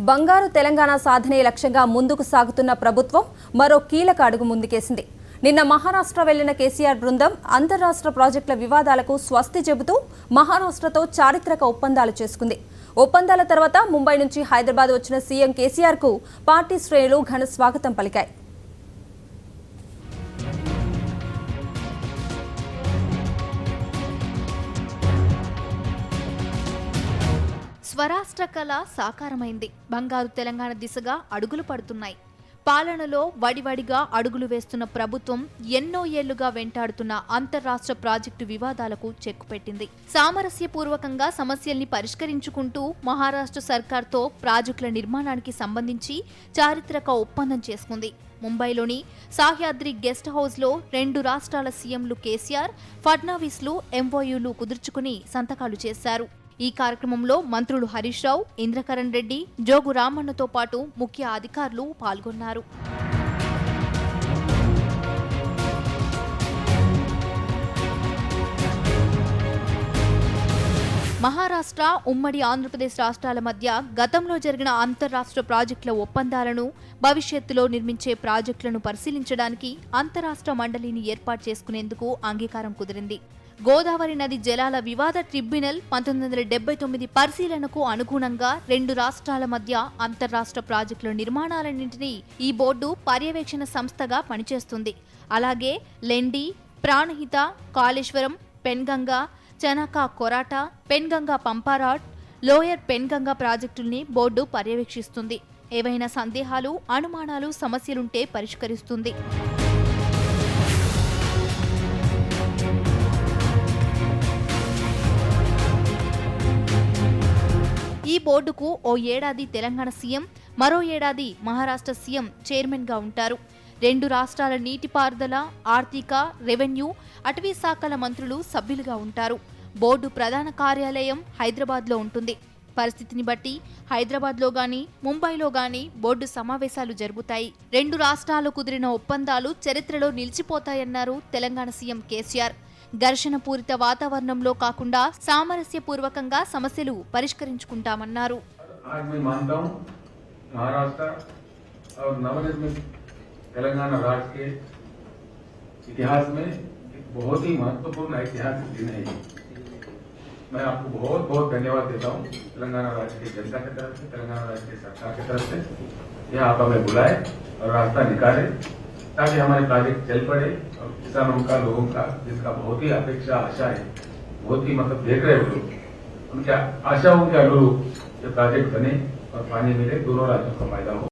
బంగారు తెలంగాణ సాధనే లక్ష్యంగా ముందుకు సాగుతున్న ప్రభుత్వం మరో కీలక అడుగు ముందుకేసింది. నిన్న మహారాష్ట్ర వెళ్లిన కేసీఆర్ బృందం అంతర్రాష్ట్ర ప్రాజెక్టుల వివాదాలకు స్వస్తి చెబుతూ మహారాష్ట్రతో చారిత్రక ఒప్పందాలు చేసుకుంది. ఒప్పందాల తర్వాత ముంబై నుంచి హైదరాబాద్ వచ్చిన సీఎం కేసీఆర్ కు పార్టీ శ్రేణులు ఘన స్వాగతం పలికాయి. స్వరాష్ట్ర కళ సాకారమైంది. బంగారు తెలంగాణ దిశగా అడుగులు పడుతున్నాయి. పాలనలో వడివడిగా అడుగులు వేస్తున్న ప్రభుత్వం ఎన్నో ఏళ్లుగా వెంటాడుతున్న అంతర్రాష్ట్ర ప్రాజెక్టు వివాదాలకు చెక్ పెట్టింది. సామరస్యపూర్వకంగా సమస్యల్ని పరిష్కరించుకుంటూ మహారాష్ట్ర సర్కార్తో ప్రాజెక్టుల నిర్మాణానికి సంబంధించి చారిత్రక ఒప్పందం చేసుకుంది. ముంబైలోని సాహ్యాద్రి గెస్ట్ హౌస్లో 2 రాష్ట్రాల సీఎంలు కేసీఆర్, ఫడ్నవీస్లు ఎంఓయూలు కుదుర్చుకుని సంతకాలు చేశారు. ఈ కార్యక్రమంలో మంత్రులు హరీష్ రావు, ఇంద్రకరణ్ రెడ్డి, జోగు రామన్నతో పాటు ముఖ్య అధికారులు పాల్గొన్నారు. మహారాష్ట్ర, ఉమ్మడి ఆంధ్రప్రదేశ్ రాష్ట్రాల మధ్య గతంలో జరిగిన అంతర్రాష్ట్ర ప్రాజెక్టుల ఒప్పందాలను, భవిష్యత్తులో నిర్మించే ప్రాజెక్టులను పరిశీలించడానికి అంతర్రాష్ట్ర మండలిని ఏర్పాటు చేసుకునేందుకు అంగీకారం కుదిరింది. గోదావరి నది జలాల వివాద ట్రిబ్యునల్ 1979 పరిశీలనకు అనుగుణంగా 2 రాష్ట్రాల మధ్య అంతర్రాష్ట్ర ప్రాజెక్టుల నిర్మాణాలన్నింటినీ ఈ బోర్డు పర్యవేక్షణ సంస్థగా పనిచేస్తుంది. అలాగే లెండి, ప్రాణహిత, కాళేశ్వరం, పెన్గంగా, చనకా కొరాట, పెన్గంగా పంపారాట్, లోయర్ పెన్గంగా ప్రాజెక్టుల్ని బోర్డు పర్యవేక్షిస్తుంది. ఏవైనా సందేహాలు, అనుమానాలు, సమస్యలుంటే పరిష్కరిస్తుంది. ఈ బోర్డుకు ఓ ఏడాది తెలంగాణ సీఎం, మరో ఏడాది మహారాష్ట్ర సీఎం చైర్మన్గా ఉంటారు. 2 రాష్ట్రాల నీటిపారుదల, ఆర్థిక, రెవెన్యూ, అటవీ శాఖల మంత్రులు సభ్యులుగా ఉంటారు. బోర్డు ప్రధాన కార్యాలయం హైదరాబాద్లో ఉంటుంది. పరిస్థితిని బట్టి హైదరాబాద్లో గానీ, ముంబైలో గానీ బోర్డు సమావేశాలు జరుగుతాయి. 2 రాష్ట్రాలు కుదిరిన ఒప్పందాలు చరిత్రలో నిలిచిపోతాయన్నారు తెలంగాణ సీఎం కేసీఆర్. ఘర్షణ పూరిత వాతావరణంలో కాకుండా సామరస్యపూర్వకంగా సమస్యలు పరిష్కరించుకుంటామన్నారు. तेलंगाना राज्य के इतिहास में एक बहुत ही महत्वपूर्ण ऐतिहासिक दिन है। मैं आपको बहुत बहुत धन्यवाद देता हूँ तेलंगाना राज्य की जनता की तरफ से, तेलंगाना राज्य की सरकार की तरफ से। यहाँ आप हमें बुलाए और रास्ता निकाले ताकि हमारे प्रोजेक्ट चल पड़े और किसानों का, लोगों का, जिनका बहुत ही अपेक्षा, आशा है, बहुत ही मतलब देख रहे हो लोग, उनकी आशाओं के अनुरूप ये प्रोजेक्ट बने और पानी मिले, दोनों राज्यों का फायदा हो।